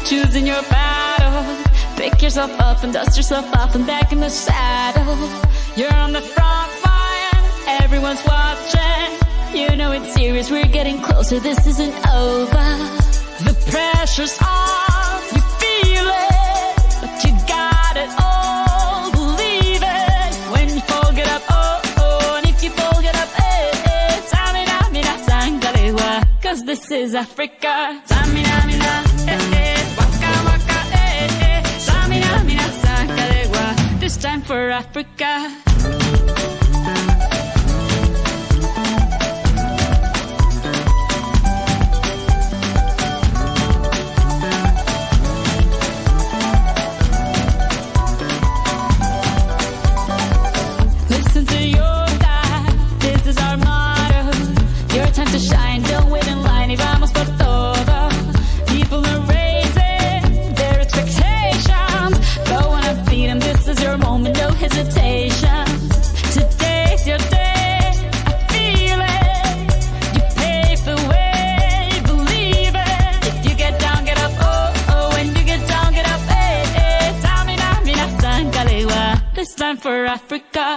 choosing your battle. Pick yourself up and dust yourself off and back in the saddle. You're on the front line, everyone's watching. You know it's serious, we're getting closer, this isn't over. The pressure's on, you feel it, but you got it all, believe it. When you fall, get up, oh, oh, and if you fall, get up, eh, eh. Samina, mina, sangalewa, cause this is Africa. Samina, mina, eh, eh, waka, waka, eh, eh. Samina, mina, sangalewa, this time for Africa. Shine, don't wait in line, y vamos por todo. People are raising their expectations. Go on and feed them, this is your moment, no hesitation. Today's your day, I feel it. You pave the way, believe it. If you get down, get up, oh, oh. When you get down, get up, eh, eh. Tamina, mina, sangalewa, this time for Africa.